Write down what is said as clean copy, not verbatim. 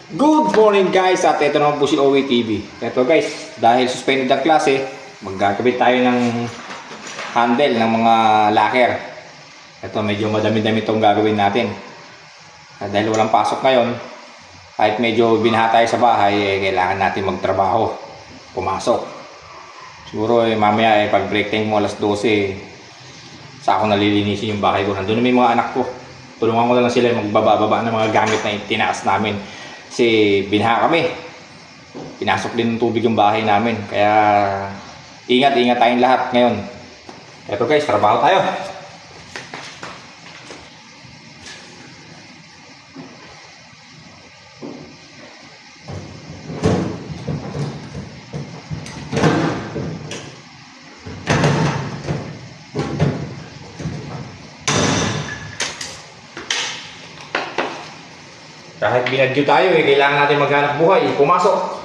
Good morning guys, at ito naman po si OA TV. Ito guys, dahil suspended ang klase, maggagabit tayo ng handle ng mga locker. Ito medyo madami-dami itong gagawin natin. At dahil walang pasok ngayon, kahit medyo binaha tayo sa bahay, kailangan natin magtrabaho, pumasok. Siguro mamaya pag break time mo alas 12, sa ako nalilinisin yung bahay ko. Nandun na may mga anak ko. Tulungan ko na lang sila magbababa ng mga gamit na tinaas namin. Kasi binaha kami. Pinasok din ng tubig yung bahay namin. Kaya ingat-ingat tayong lahat ngayon. Eto guys, trabaho tayo. Kahit binadyo tayo kailangan natin maghanap buhay, pumasok.